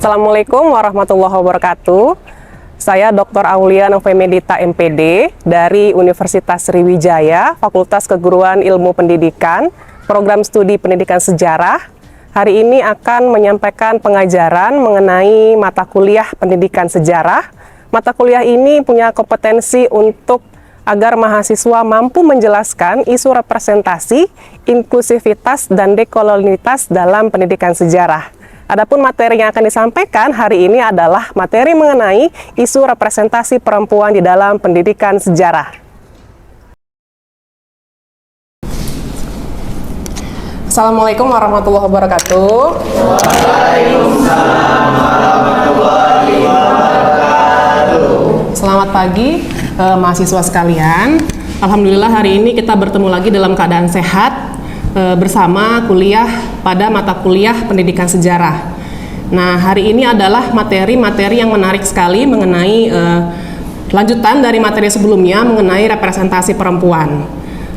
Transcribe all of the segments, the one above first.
Assalamualaikum warahmatullahi wabarakatuh. Saya Dr. Aulia Novemedita MPD dari Universitas Sriwijaya, Fakultas Keguruan Ilmu Pendidikan, Program Studi Pendidikan Sejarah. Hari ini akan menyampaikan pengajaran mengenai mata kuliah Pendidikan Sejarah. Mata kuliah ini punya kompetensi untuk agar mahasiswa mampu menjelaskan isu representasi, inklusivitas, dan dekolonialitas dalam pendidikan sejarah. Adapun materi yang akan disampaikan hari ini adalah materi mengenai isu representasi perempuan di dalam pendidikan sejarah. Assalamualaikum warahmatullahi wabarakatuh. Waalaikumsalam warahmatullahi wabarakatuh. Selamat pagi mahasiswa sekalian. Alhamdulillah hari ini kita bertemu lagi dalam keadaan sehat bersama kuliah pada mata kuliah pendidikan sejarah. Nah, hari ini adalah materi-materi yang menarik sekali mengenai lanjutan dari materi sebelumnya mengenai representasi perempuan.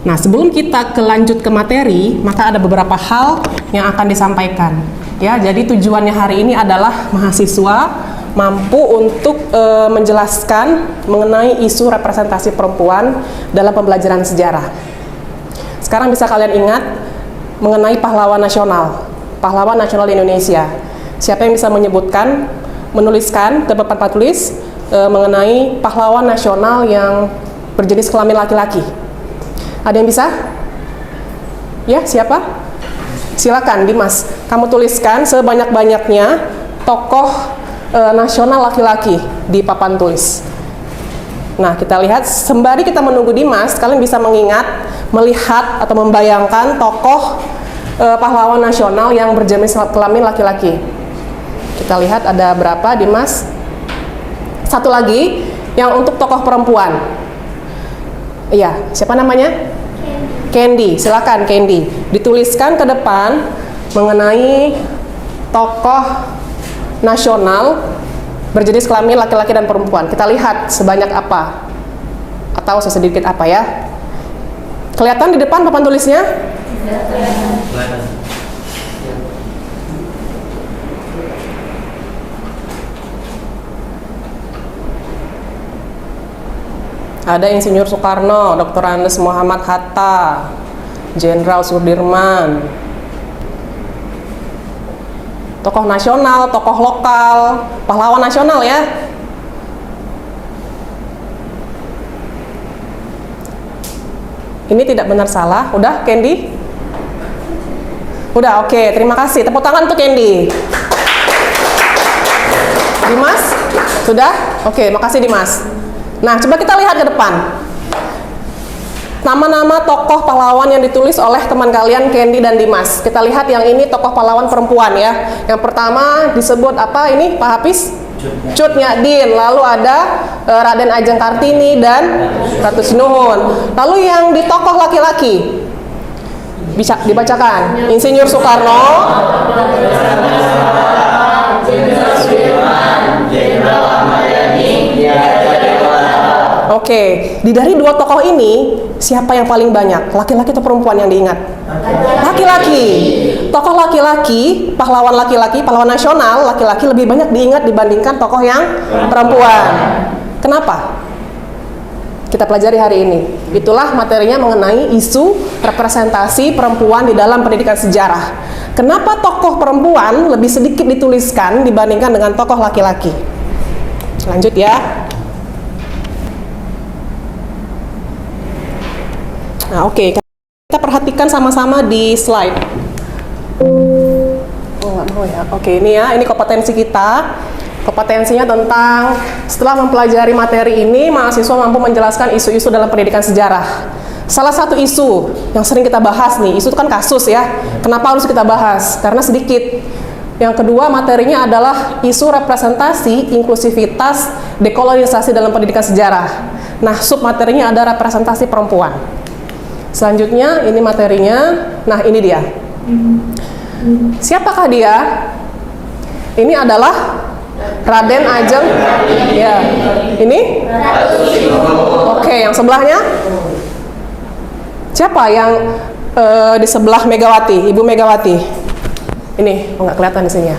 Nah, sebelum kita lanjut ke materi, maka ada beberapa hal yang akan disampaikan. Ya, jadi tujuannya hari ini adalah mahasiswa mampu untuk menjelaskan mengenai isu representasi perempuan dalam pembelajaran sejarah. Sekarang bisa kalian ingat mengenai pahlawan nasional Indonesia. Siapa yang bisa menyebutkan, menuliskan ke papan tulis mengenai pahlawan nasional yang berjenis kelamin laki-laki? Ada yang bisa? Ya, siapa? Silakan, Dimas. Kamu tuliskan sebanyak-banyaknya tokoh nasional laki-laki di papan tulis. Nah, kita lihat sembari kita menunggu Dimas, kalian bisa mengingat, melihat atau membayangkan tokoh pahlawan nasional yang berjenis kelamin laki-laki. Kita lihat ada berapa, Dimas? Satu lagi yang untuk tokoh perempuan. Iya, siapa namanya? Candy. Silakan Candy. Dituliskan ke depan mengenai tokoh nasional berjenis kelamin laki-laki dan perempuan. Kita lihat sebanyak apa atau sesedikit apa ya. Kelihatan di depan papan tulisnya? Ada Insinyur Soekarno, Dr. Andes Muhammad Hatta, Jenderal Sudirman. Tokoh nasional, tokoh lokal, pahlawan nasional ya. Ini tidak benar salah. Udah, Candy? Udah, oke. Terima kasih. Tepuk tangan untuk Candy. Dimas? Sudah? Oke, makasih Dimas. Nah, coba kita lihat ke depan. Nama-nama tokoh pahlawan yang ditulis oleh teman kalian Candy dan Dimas. Kita lihat yang ini tokoh pahlawan perempuan ya. Yang pertama disebut apa ini Pak Hafiz? Cut Nyadin. Lalu ada Raden Ajeng Kartini dan Ratu Sinuhun. Lalu yang di tokoh laki-laki bisa dibacakan. Insinyur Soekarno, Jenderal Ahmad Yani. Oke, dari dua tokoh ini, siapa yang paling banyak? Laki-laki atau perempuan yang diingat? Laki-laki. Tokoh laki-laki, pahlawan nasional, laki-laki lebih banyak diingat dibandingkan tokoh yang perempuan. Kenapa? Kita pelajari hari ini. Itulah materinya mengenai isu representasi perempuan di dalam pendidikan sejarah. Kenapa tokoh perempuan lebih sedikit dituliskan dibandingkan dengan tokoh laki-laki? Lanjut ya. Nah, oke, kita perhatikan sama-sama di slide. Oh, nggak mau ya. Oke, ini ya, ini kompetensi kita. Kompetensinya tentang setelah mempelajari materi ini, mahasiswa mampu menjelaskan isu-isu dalam pendidikan sejarah. Salah satu isu yang sering kita bahas nih, isu itu kan kasus ya. Kenapa harus kita bahas? Karena sedikit. Yang kedua, materinya adalah isu representasi, inklusivitas, dekolonisasi dalam pendidikan sejarah. Nah, sub materinya ada representasi perempuan. Selanjutnya ini materinya. Nah, ini dia. Siapakah dia? Ini adalah Raden Ajeng. Ya. Ini? Oke, yang sebelahnya? Siapa yang di sebelah Megawati, Ibu Megawati? Ini, oh nggak kelihatan di sini ya.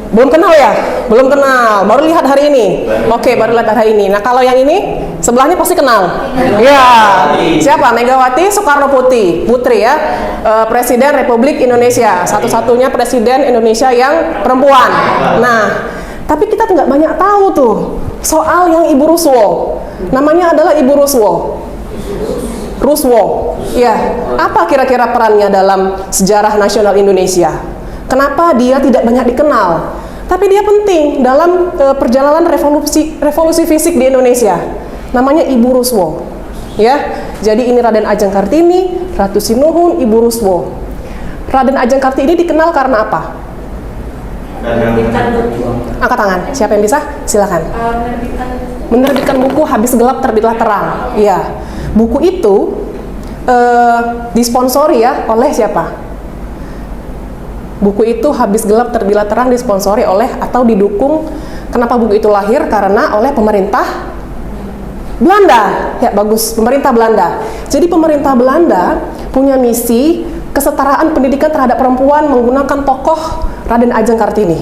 Belum kenal ya? Belum kenal. Baru lihat hari ini. Oke, baru lihat hari ini. Nah, kalau yang ini sebelahnya pasti kenal. Ya. Siapa? Megawati Soekarno Putri ya. Presiden Republik Indonesia. Satu-satunya presiden Indonesia yang perempuan. Nah, tapi kita nggak banyak tahu tuh soal yang Ibu Ruswo. Namanya adalah Ibu Ruswo. Ya. Apa kira-kira perannya dalam sejarah nasional Indonesia? Kenapa dia tidak banyak dikenal? Tapi dia penting dalam perjalanan revolusi fisik di Indonesia. Namanya Ibu Ruswo. Ya. Jadi ini Raden Ajeng Kartini, Ratu Sinuhun, Ibu Ruswo. Raden Ajeng Kartini dikenal karena apa? Angkat tangan. Siapa yang bisa? Silakan. Menerbitkan buku Habis Gelap Terbitlah Terang. Iya. Buku itu disponsori ya oleh siapa? Buku itu Habis Gelap Terbitlah Terang disponsori oleh atau didukung. Kenapa buku itu lahir? Karena oleh pemerintah Belanda. Ya, bagus, pemerintah Belanda. Jadi pemerintah Belanda punya misi kesetaraan pendidikan terhadap perempuan menggunakan tokoh Raden Ajeng Kartini.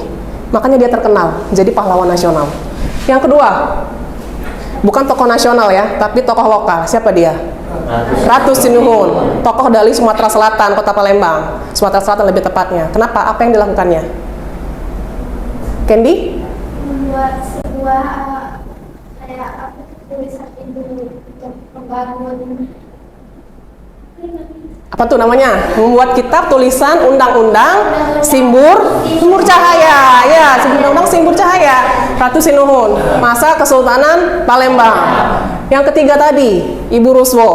Makanya dia terkenal, jadi pahlawan nasional. Yang kedua, bukan tokoh nasional ya, tapi tokoh lokal. Siapa dia? Ratu Sinuhun, tokoh dari Sumatera Selatan, Kota Palembang. Sumatera Selatan lebih tepatnya. Kenapa? Apa yang dilakukannya? Candy? Membuat sebuah tulisan itu untuk membangun apa tuh namanya? Membuat kitab tulisan undang-undang Simbur Cahaya. Ya, undang-undang Simbur Cahaya. Ratu Sinuhun, masa Kesultanan Palembang. Yang ketiga tadi, Ibu Ruswo.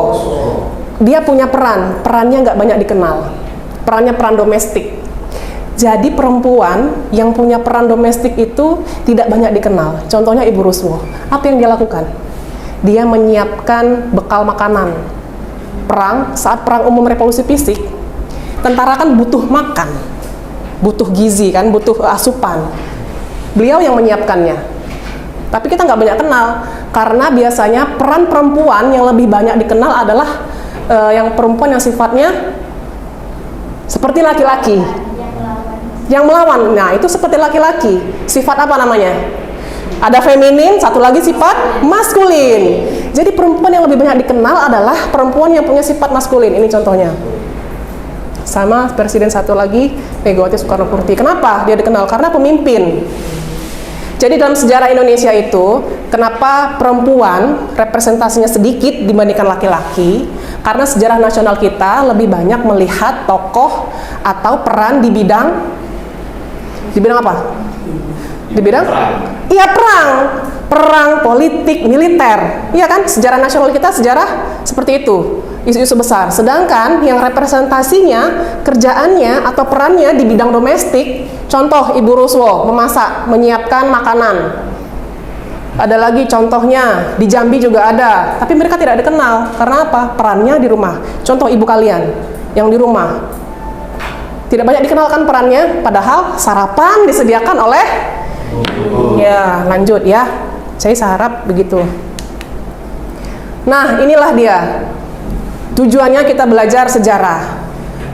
Dia punya perannya nggak banyak dikenal. Perannya peran domestik. Jadi perempuan yang punya peran domestik itu tidak banyak dikenal. Contohnya Ibu Ruswo. Apa yang dia lakukan? Dia menyiapkan bekal makanan. Saat perang umum revolusi fisik, tentara kan butuh makan, butuh gizi kan, butuh asupan. Beliau yang menyiapkannya. Tapi kita nggak banyak kenal, karena biasanya peran perempuan yang lebih banyak dikenal adalah yang perempuan yang sifatnya seperti laki-laki, yang melawan. Nah, itu seperti laki-laki. Sifat apa namanya? Ada feminin, satu lagi sifat maskulin. Jadi perempuan yang lebih banyak dikenal adalah perempuan yang punya sifat maskulin. Ini contohnya. Sama presiden satu lagi, Megawati Soekarno Putri. Kenapa dia dikenal? Karena pemimpin. Jadi dalam sejarah Indonesia itu, kenapa perempuan representasinya sedikit dibandingkan laki-laki? Karena sejarah nasional kita lebih banyak melihat tokoh atau peran di bidang apa? Di bidang? Iya, perang, politik, militer. Iya kan? Sejarah nasional kita sejarah seperti itu. Isu-isu besar. Sedangkan yang representasinya, kerjaannya atau perannya di bidang domestik, contoh Ibu Ruswo memasak, menyiapkan makanan. Ada lagi contohnya di Jambi juga ada, tapi mereka tidak dikenal. Karena apa? Perannya di rumah. Contoh ibu kalian yang di rumah. Tidak banyak dikenalkan perannya, padahal sarapan disediakan oleh. Ya, lanjut ya. Saya harap begitu. Nah, inilah dia. Tujuannya kita belajar sejarah.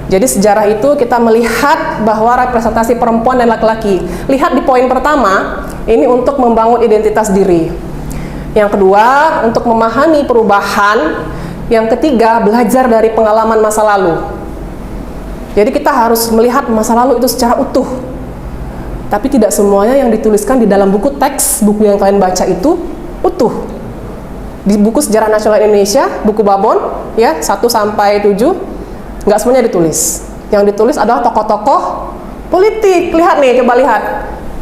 Jadi sejarah itu kita melihat bahwa representasi perempuan dan laki-laki. Lihat di poin pertama, ini untuk membangun identitas diri. Yang kedua, untuk memahami perubahan. Yang ketiga, belajar dari pengalaman masa lalu. Jadi kita harus melihat masa lalu itu secara utuh. Tapi tidak semuanya yang dituliskan di dalam buku teks, buku yang kalian baca itu utuh. Di buku Sejarah Nasional Indonesia, buku Babon, ya 1 sampai 7, nggak semuanya ditulis. Yang ditulis adalah tokoh-tokoh politik. Lihat nih, coba lihat.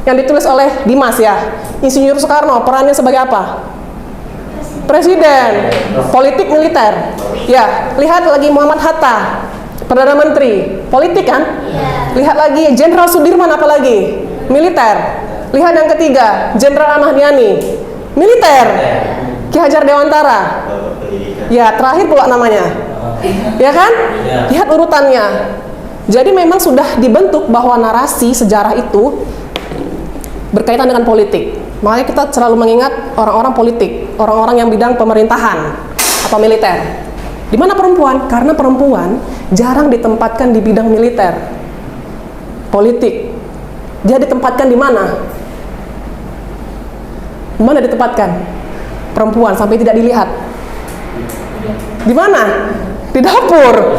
Yang ditulis oleh Dimas ya, Insinyur Soekarno, perannya sebagai apa? Presiden, politik militer. Ya, lihat lagi Muhammad Hatta, Perdana Menteri, politik kan? Lihat lagi Jenderal Sudirman, apa lagi? Militer. Lihat yang ketiga, Jenderal Ahmad Yani, militer. Ki Hajar Dewantara. Ya, terakhir pula namanya. Ya kan? Lihat urutannya. Jadi memang sudah dibentuk bahwa narasi sejarah itu berkaitan dengan politik. Makanya kita selalu mengingat orang-orang politik, orang-orang yang bidang pemerintahan atau militer. Di mana perempuan? Karena perempuan jarang ditempatkan di bidang militer, politik. Dia ditempatkan di mana? Di mana ditempatkan? Perempuan sampai tidak dilihat. Di mana? Di dapur.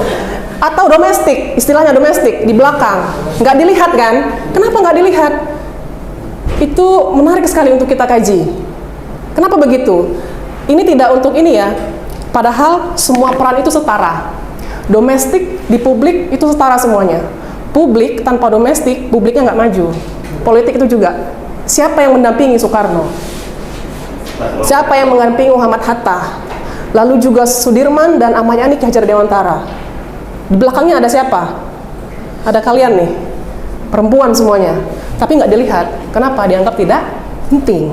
Atau domestik, istilahnya domestik, di belakang. Nggak dilihat kan? Kenapa nggak dilihat? Itu menarik sekali untuk kita kaji. Kenapa begitu? Ini tidak untuk ini ya. Padahal semua peran itu setara. Domestik di publik itu setara semuanya. Publik tanpa domestik, publiknya nggak maju. Politik itu juga. Siapa yang mendampingi Soekarno? Siapa yang mendampingi Muhammad Hatta? Lalu juga Sudirman dan Ahmad Yani Ki Hajar Dewantara. Di belakangnya ada siapa? Ada kalian nih, perempuan semuanya. Tapi nggak dilihat. Kenapa? Dianggap tidak penting.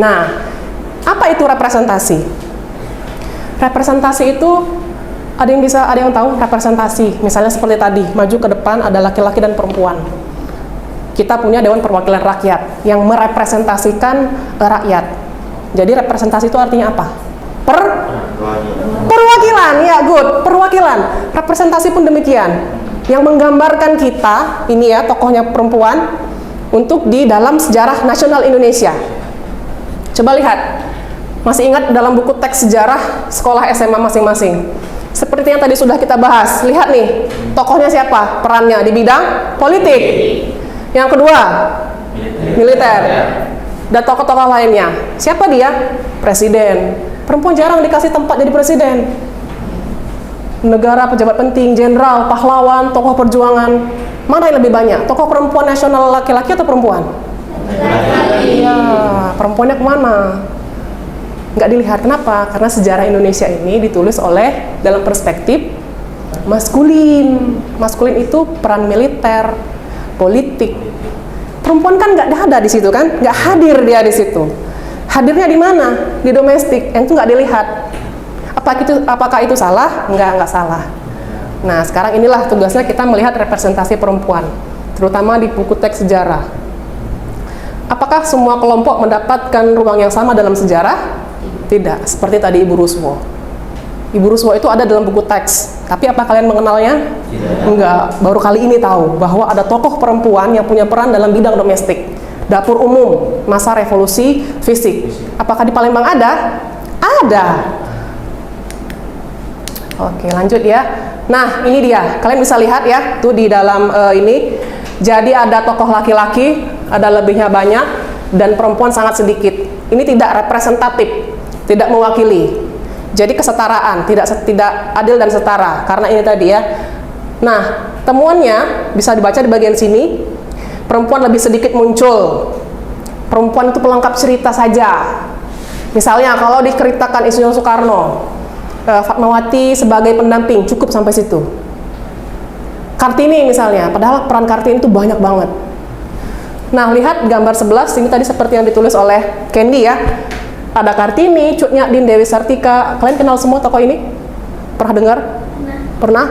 Nah, apa itu representasi? Representasi itu ada yang tahu representasi. Misalnya seperti tadi, maju ke depan ada laki-laki dan perempuan. Kita punya Dewan Perwakilan Rakyat yang merepresentasikan rakyat. Jadi representasi itu artinya apa? Perwakilan, ya good, perwakilan. Representasi pun demikian, yang menggambarkan kita, ini ya tokohnya perempuan, untuk di dalam sejarah nasional Indonesia. Coba lihat, masih ingat dalam buku teks sejarah sekolah SMA masing-masing. Seperti yang tadi sudah kita bahas, lihat nih, tokohnya siapa? Perannya di bidang politik. Yang kedua, militer. Dan tokoh-tokoh lainnya, siapa dia? Presiden. Perempuan jarang dikasih tempat jadi presiden. Negara, pejabat penting, jenderal, pahlawan, tokoh perjuangan, mana yang lebih banyak? Tokoh perempuan nasional laki-laki atau perempuan? Iya, perempuannya kemana? Nggak dilihat. Kenapa? Karena sejarah Indonesia ini ditulis oleh dalam perspektif maskulin. Maskulin itu peran militer, politik. Perempuan kan nggak ada di situ kan? Nggak hadir dia di situ. Hadirnya di mana? Di domestik. Yang itu nggak dilihat. Apakah itu salah? Nggak salah. Nah, sekarang inilah tugasnya kita melihat representasi perempuan, terutama di buku teks sejarah. Apakah semua kelompok mendapatkan ruang yang sama dalam sejarah? Tidak. Seperti tadi Ibu Ruswo. Ibu Ruswo itu ada dalam buku teks. Tapi apa kalian mengenalnya? Tidak. Enggak. Baru kali ini tahu bahwa ada tokoh perempuan yang punya peran dalam bidang domestik. Dapur umum, masa revolusi fisik. Apakah di Palembang ada? Ada. Oke, lanjut ya. Nah, ini dia. Kalian bisa lihat ya, tuh di dalam ini. Jadi ada tokoh laki-laki, ada lebihnya banyak, dan perempuan sangat sedikit. Ini tidak representatif, tidak mewakili. Jadi kesetaraan, tidak adil dan setara. Karena ini tadi ya. Nah, temuannya bisa dibaca di bagian sini. Perempuan lebih sedikit muncul. Perempuan itu pelengkap cerita saja. Misalnya kalau diceritakan Insinyur Soekarno, Fatmawati sebagai pendamping, cukup sampai situ. Kartini misalnya, padahal peran Kartini itu banyak banget. Nah, lihat gambar 11, ini tadi seperti yang ditulis oleh Candy ya. Ada Kartini, Cut Nyak Dien, Dewi Sartika. Kalian kenal semua tokoh ini? Pernah dengar? Pernah?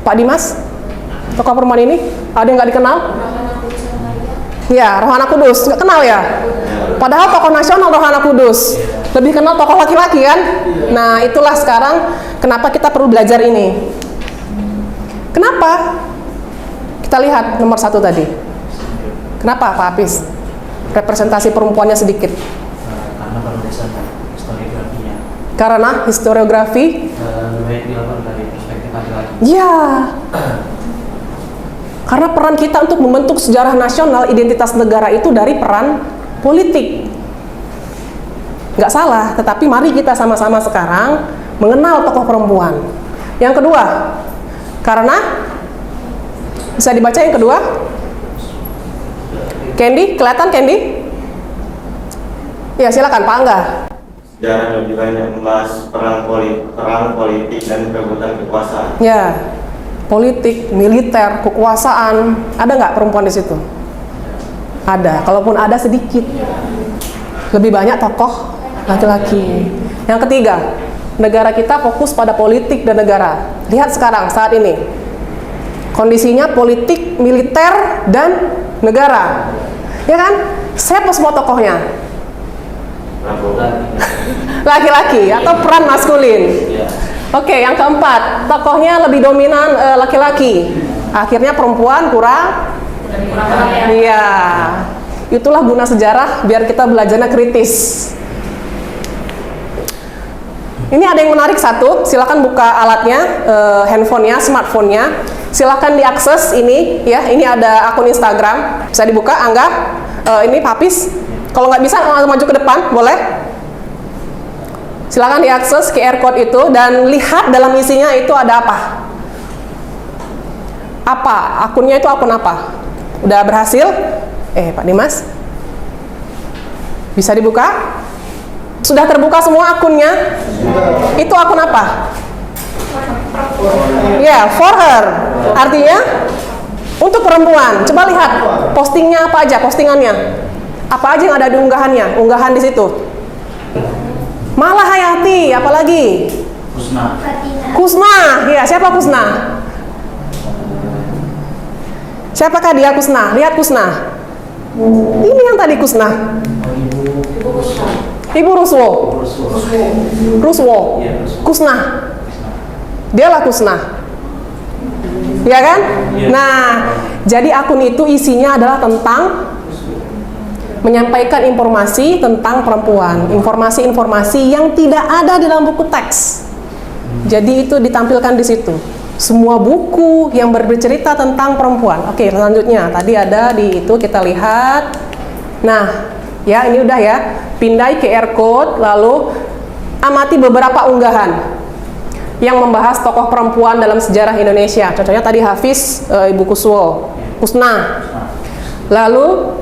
Pak Dimas? Tokoh perempuan ini? Ada yang nggak dikenal? Ya, Rohana Kudus. Nggak kenal ya? Padahal tokoh nasional Rohana Kudus. Lebih kenal tokoh laki-laki kan? Nah, itulah sekarang kenapa kita perlu belajar ini. Kenapa? Kita lihat nomor 1 tadi. Kenapa Pak Apis? Representasi perempuannya sedikit. Karena berdasarkan historiografinya. Karena historiografi? Lebih dilakukan dari perspektif laki-laki. Ya. Karena peran kita untuk membentuk sejarah nasional, identitas negara itu dari peran politik. Nggak salah, tetapi mari kita sama-sama sekarang mengenal tokoh perempuan. Yang kedua, karena bisa dibaca yang kedua? Candy, kelihatan Candy? Ya, silakan Pak Angga. Sejarah lebih banyak membahas perang politik dan perebutan kekuasaan. Ya, politik, militer, kekuasaan, ada nggak perempuan di situ? Ada, kalaupun ada sedikit. Lebih banyak tokoh laki-laki. Yang ketiga, negara kita fokus pada politik dan negara. Lihat sekarang, saat ini. Kondisinya politik, militer, dan negara. Ya kan? Siapa semua tokohnya? Laki-laki atau peran maskulin. Oke, yang keempat, tokohnya lebih dominan laki-laki. Akhirnya perempuan kurang. Iya. Itulah guna sejarah, biar kita belajarnya kritis. Ini ada yang menarik satu, silakan buka alatnya, handphonenya, smartphone-nya. Silakan diakses ini, ya. Ini ada akun Instagram, bisa dibuka. Angga, ini Papis. Kalau nggak bisa, maju ke depan, boleh. Silakan diakses QR code itu dan lihat dalam isinya itu ada apa. Apa? Akunnya itu akun apa? Udah berhasil? Pak Dimas, bisa dibuka? Sudah terbuka semua akunnya? Itu akun apa? Ya, for her. Artinya untuk perempuan. Coba lihat postingnya apa aja, postingannya. Apa aja yang ada di unggahannya? Unggahan di situ. Malah Hayati, apalagi? Kusna. Kusna. Ya, siapa Kusna? Siapakah dia Kusna? Lihat Kusna. Ini yang tadi Kusna. Ibu Ruswo. Ruswo. Kusna. Dialah Kusna. Ya kan? Nah, jadi akun itu isinya adalah tentang menyampaikan informasi tentang perempuan, informasi-informasi yang tidak ada di dalam buku teks. Jadi itu ditampilkan di situ. Semua buku yang bercerita tentang perempuan. Oke, selanjutnya tadi ada di itu kita lihat. Nah, ya ini udah ya. Pindai QR code, lalu amati beberapa unggahan yang membahas tokoh perempuan dalam sejarah Indonesia. Contohnya tadi Hafiz, Ibu Kusna. Lalu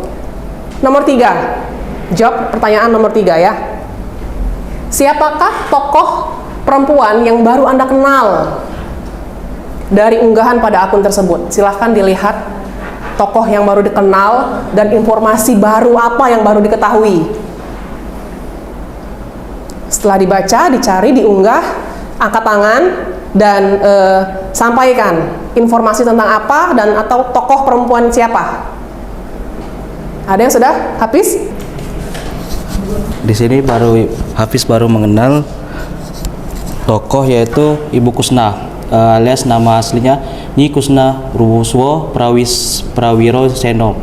nomor 3, jawab pertanyaan nomor 3 ya. Siapakah tokoh perempuan yang baru Anda kenal dari unggahan pada akun tersebut? Silahkan dilihat tokoh yang baru dikenal dan informasi baru apa yang baru diketahui. Setelah dibaca, dicari, diunggah, angkat tangan dan sampaikan informasi tentang apa dan atau tokoh perempuan siapa. Ada yang sudah Hafiz? Di sini Hafiz baru mengenal tokoh yaitu Ibu Kusna, alias nama aslinya Nyi Kusna Ruswo Prawiro Seno.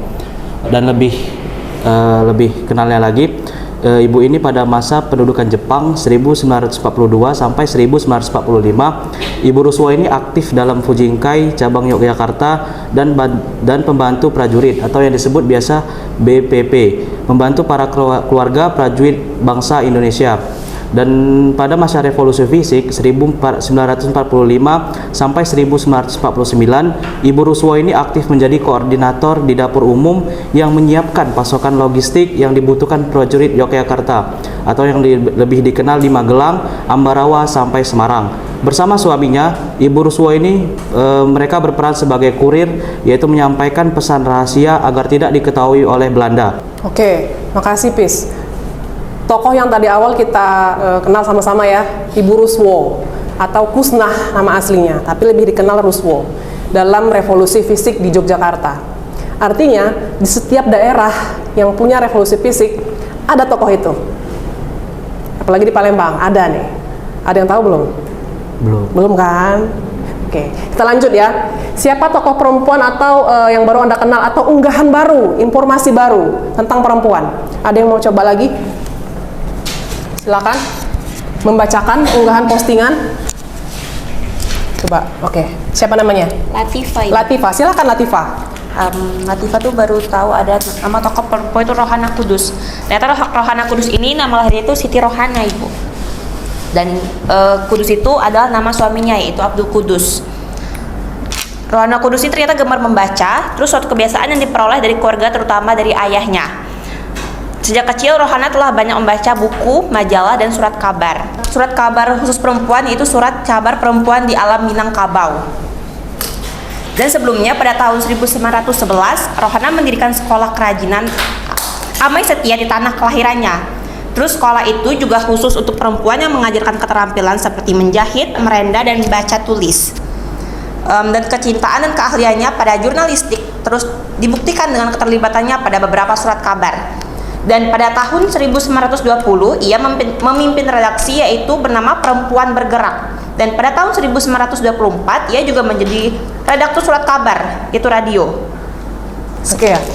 Dan lebih kenalnya lagi, ibu ini pada masa pendudukan Jepang 1942 sampai 1945, Ibu Ruswo ini aktif dalam Fujinkai cabang Yogyakarta dan pembantu prajurit atau yang disebut biasa BPP, membantu para keluarga prajurit bangsa Indonesia. Dan pada masa revolusi fisik 1945 sampai 1949, Ibu Ruswo ini aktif menjadi koordinator di dapur umum yang menyiapkan pasokan logistik yang dibutuhkan prajurit Yogyakarta atau yang lebih dikenal di Magelang, Ambarawa sampai Semarang. Bersama suaminya, Ibu Ruswo ini mereka berperan sebagai kurir, yaitu menyampaikan pesan rahasia agar tidak diketahui oleh Belanda. Oke, makasih Pis. Tokoh yang tadi awal kita kenal sama-sama ya, Ibu Ruswo atau Kusnah nama aslinya, tapi lebih dikenal Ruswo dalam revolusi fisik di Yogyakarta. Artinya di setiap daerah yang punya revolusi fisik ada tokoh itu. Apalagi di Palembang ada nih. Ada yang tahu belum? Belum kan? Oke, kita lanjut ya. Siapa tokoh perempuan atau yang baru Anda kenal atau unggahan baru, informasi baru tentang perempuan? Ada yang mau coba lagi? Silakan membacakan unggahan postingan. Coba, oke. Siapa namanya? Latifah. Latifah, silakan Latifah. Latifah tuh baru tahu ada nama tokoh perempuan itu Rohana Kudus. Ternyata Rohana Kudus ini nama lahirnya itu Siti Rohana, Ibu. Dan Kudus itu adalah nama suaminya, yaitu Abdul Kudus. Rohana Kudus ini ternyata gemar membaca, terus suatu kebiasaan yang diperoleh dari keluarga, terutama dari ayahnya. Sejak kecil, Rohana telah banyak membaca buku, majalah, dan surat kabar. Surat kabar khusus perempuan yaitu surat kabar perempuan di alam Minangkabau. Dan sebelumnya pada tahun 1911, Rohana mendirikan sekolah kerajinan Amai Setia di tanah kelahirannya. Terus sekolah itu juga khusus untuk perempuan yang mengajarkan keterampilan seperti menjahit, merenda, dan baca tulis. Dan kecintaan dan keahliannya pada jurnalistik terus dibuktikan dengan keterlibatannya pada beberapa surat kabar. Dan pada tahun 1920 ia memimpin redaksi yaitu bernama Perempuan Bergerak Dan pada tahun 1924 ia juga menjadi redaktur surat kabar, itu radio.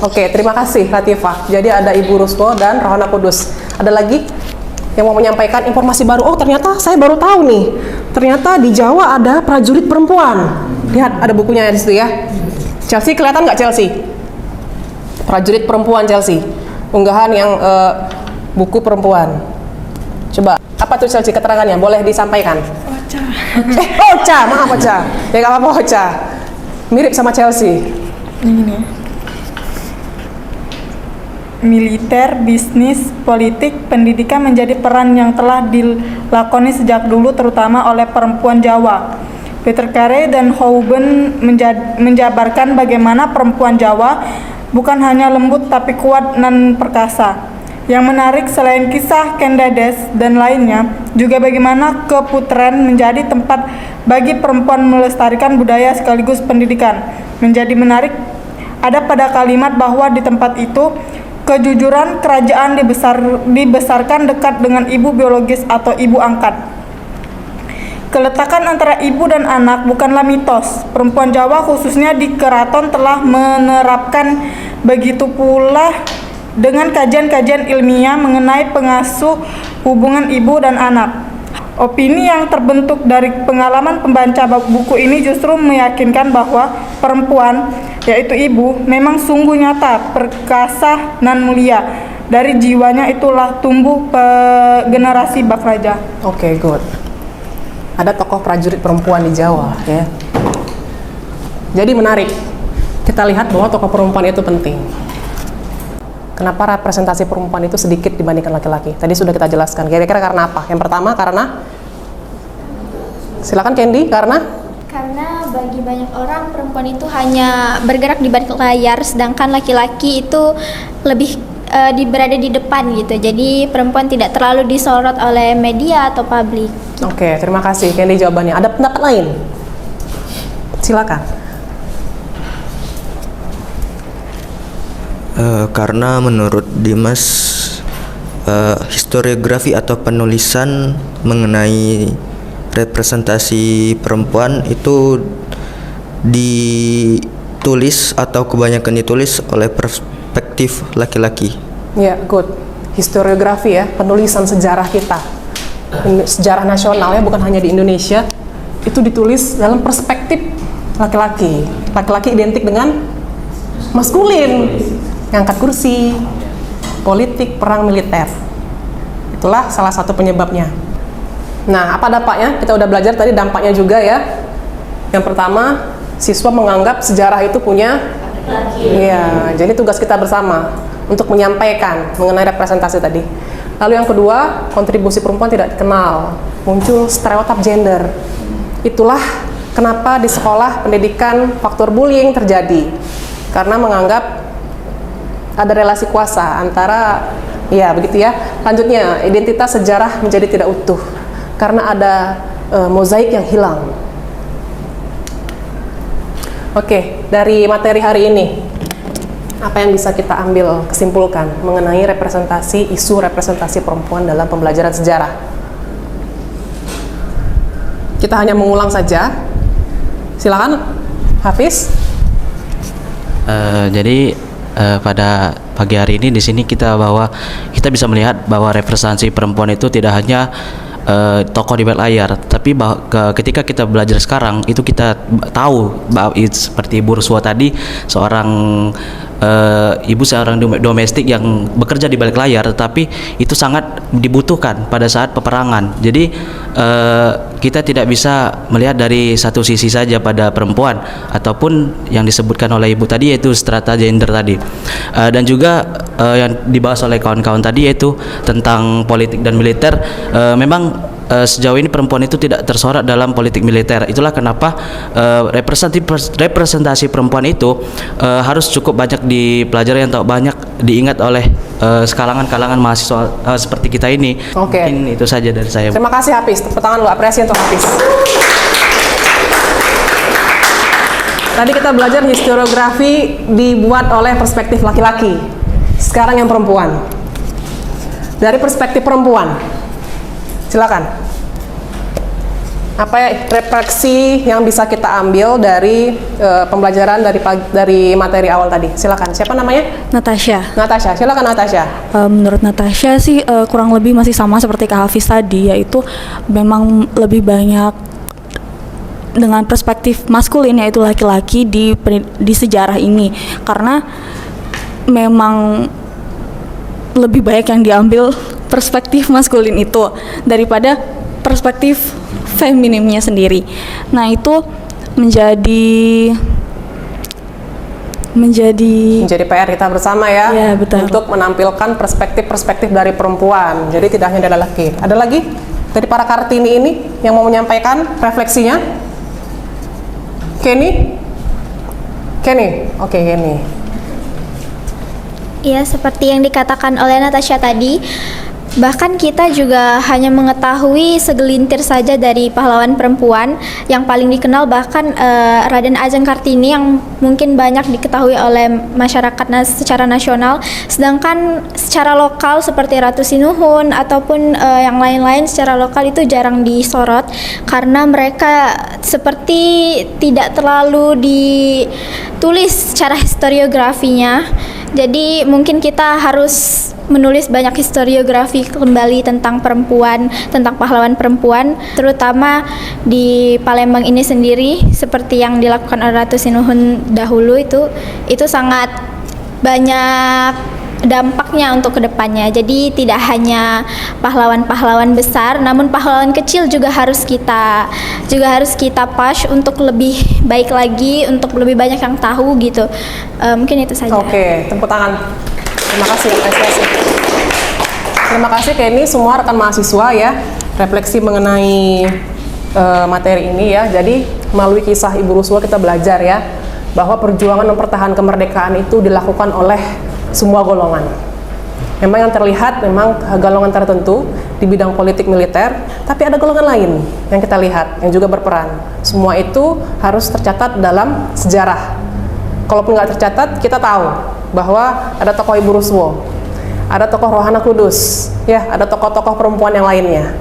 Oke, terima kasih Latifah. Jadi ada Ibu Ruswo dan Rohana Kudus. Ada lagi yang mau menyampaikan informasi baru? Oh, ternyata saya baru tahu nih. Ternyata di Jawa ada prajurit perempuan. Lihat, ada bukunya di situ ya. Chelsea, kelihatan nggak Chelsea? Prajurit perempuan Chelsea. Unggahan yang buku perempuan. Coba, apa tuh Chelsea keterangannya? Boleh disampaikan? Ocha. Ocha, maaf Ocha. Ya nggak apa-apa Ocha. Mirip sama Chelsea. Ini militer, bisnis, politik, pendidikan menjadi peran yang telah dilakoni sejak dulu terutama oleh perempuan Jawa. Peter Carey dan Houben menjabarkan bagaimana perempuan Jawa bukan hanya lembut tapi kuat dan perkasa. Yang menarik selain kisah Kendades dan lainnya, juga bagaimana keputren menjadi tempat bagi perempuan melestarikan budaya sekaligus pendidikan. Menjadi menarik ada pada kalimat bahwa di tempat itu kejujuran kerajaan dibesarkan dekat dengan ibu biologis atau ibu angkat. Keletakan antara ibu dan anak bukanlah mitos. Perempuan Jawa khususnya di keraton telah menerapkan begitu pula dengan kajian-kajian ilmiah mengenai pengasuh hubungan ibu dan anak. Opini yang terbentuk dari pengalaman pembaca buku ini justru meyakinkan bahwa perempuan, yaitu ibu, memang sungguh nyata, perkasa, dan mulia. Dari jiwanya itulah tumbuh generasi bak raja. Oke, good. Ada tokoh prajurit perempuan di Jawa, ya. Jadi menarik. Kita lihat bahwa tokoh perempuan itu penting. Kenapa representasi perempuan itu sedikit dibandingkan laki-laki? Tadi sudah kita jelaskan. Kira-kira karena apa? Yang pertama karena, silakan Candy, karena bagi banyak orang perempuan itu hanya bergerak di balik layar, sedangkan laki-laki itu lebih berada di depan gitu. Jadi perempuan tidak terlalu disorot oleh media atau publik. Oke, terima kasih Candy jawabannya. Ada pendapat lain? Silakan. Karena menurut Dimas historiografi atau penulisan mengenai representasi perempuan itu ditulis atau kebanyakan ditulis oleh perspektif laki-laki. Ya, good. Historiografi ya, penulisan sejarah kita, sejarah nasional ya, bukan hanya di Indonesia, itu ditulis dalam perspektif laki-laki. Laki-laki identik dengan maskulin, ngangkat kursi, politik, perang militer. Itulah salah satu penyebabnya. Nah, apa dampaknya? Kita udah belajar tadi dampaknya juga ya. Yang pertama, siswa menganggap sejarah itu punya iya, jadi tugas kita bersama untuk menyampaikan mengenai representasi tadi. Lalu yang kedua, kontribusi perempuan tidak dikenal. Muncul stereotip gender. Itulah kenapa di sekolah pendidikan faktor bullying terjadi. Karena menganggap ada relasi kuasa antara, ya begitu ya. Lanjutnya, identitas sejarah menjadi tidak utuh karena ada mozaik yang hilang. Oke, dari materi hari ini, apa yang bisa kita ambil kesimpulkan mengenai representasi, isu representasi perempuan dalam pembelajaran sejarah? Kita hanya mengulang saja. Silakan, Hafiz. Jadi pada pagi hari ini di sini kita bisa melihat bahwa representasi perempuan itu tidak hanya tokoh di balik layar, tapi ketika kita belajar sekarang itu kita tahu bahwa seperti Ibu Ruswo tadi seorang seorang domestik yang bekerja di balik layar, tetapi itu sangat dibutuhkan pada saat peperangan. Jadi kita tidak bisa melihat dari satu sisi saja pada perempuan ataupun yang disebutkan oleh Ibu tadi yaitu strata gender tadi, dan juga yang dibahas oleh kawan-kawan tadi yaitu tentang politik dan militer. Memang sejauh ini perempuan itu tidak tersorot dalam politik militer. Itulah kenapa representasi perempuan itu harus cukup banyak dipelajari atau banyak diingat oleh kalangan mahasiswa seperti kita ini. Oke. Mungkin itu saja dari saya. Terima kasih Hafiz. Tepuk tangan lu, apresiasi untuk Hafiz. Tadi kita belajar historiografi dibuat oleh perspektif laki-laki. Sekarang yang perempuan. Dari perspektif perempuan. Silakan. Apa ya, refleksi yang bisa kita ambil dari pembelajaran dari materi awal tadi? Silakan. Siapa namanya? Natasha. Natasha. Silakan Natasha. Menurut Natasha sih kurang lebih masih sama seperti Kak Hafiz tadi, yaitu memang lebih banyak dengan perspektif maskulin, yaitu laki-laki di sejarah ini, karena memang lebih banyak yang diambil perspektif maskulin itu daripada perspektif feminimnya sendiri. Nah, itu menjadi PR kita bersama ya, Ya, betul. untuk menampilkan perspektif-perspektif dari perempuan. Jadi tidak hanya dari laki. Ada lagi dari para Kartini ini yang mau menyampaikan refleksinya? Kenny? Oke, Kenny. Ya, seperti yang dikatakan oleh Natasha tadi, bahkan kita juga hanya mengetahui segelintir saja dari pahlawan perempuan yang paling dikenal, bahkan Raden Ajeng Kartini yang mungkin banyak diketahui oleh masyarakat secara nasional, sedangkan secara lokal seperti Ratu Sinuhun ataupun yang lain-lain secara lokal itu jarang disorot karena mereka seperti tidak terlalu ditulis secara historiografinya. Jadi mungkin kita harus menulis banyak historiografi kembali tentang perempuan, tentang pahlawan perempuan, terutama di Palembang ini sendiri, seperti yang dilakukan oleh Ratu Sinuhun dahulu itu sangat banyak dampaknya untuk kedepannya. Jadi tidak hanya pahlawan-pahlawan besar, namun pahlawan kecil juga harus kita push untuk lebih baik lagi, untuk lebih banyak yang tahu gitu. Mungkin itu saja. Oke, tepuk tangan. Terima kasih, apresiasi. Terima kasih Kenny, semua rekan mahasiswa ya, refleksi mengenai materi ini ya. Jadi melalui kisah Ibu Ruswa kita belajar ya, bahwa perjuangan mempertahankan kemerdekaan itu dilakukan oleh semua golongan. Memang yang terlihat memang golongan tertentu di bidang politik militer, tapi ada golongan lain yang kita lihat yang juga berperan. Semua itu harus tercatat dalam sejarah. Kalaupun nggak tercatat, kita tahu bahwa ada tokoh Ibu Ruswo, ada tokoh Rohana Kudus, ya, ada tokoh-tokoh perempuan yang lainnya.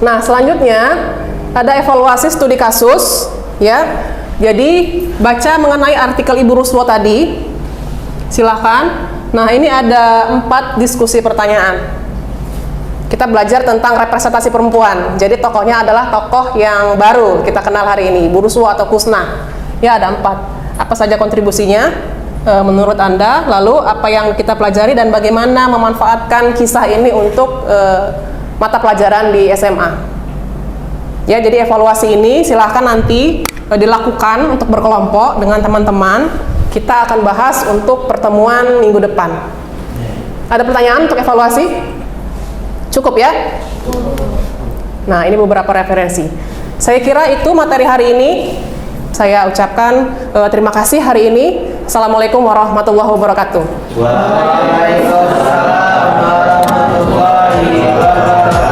Nah, selanjutnya ada evaluasi studi kasus, ya. Jadi baca mengenai artikel Ibu Ruswo tadi. Silahkan. Nah, ini ada 4 diskusi pertanyaan. Kita belajar tentang representasi perempuan. Jadi tokohnya adalah tokoh yang baru kita kenal hari ini, Ibu Ruswo atau Kusna. Ya, ada 4. Apa saja kontribusinya menurut Anda? Lalu apa yang kita pelajari dan bagaimana memanfaatkan kisah ini untuk mata pelajaran di SMA? Ya, jadi evaluasi ini silahkan nanti dilakukan untuk berkelompok dengan teman-teman. Kita akan bahas untuk pertemuan minggu depan. Ada pertanyaan untuk evaluasi? Cukup ya? Nah, ini beberapa referensi. Saya kira itu materi hari ini. Saya ucapkan terima kasih hari ini. Assalamualaikum warahmatullahi wabarakatuh. Waalaikumsalam warahmatullahi wabarakatuh.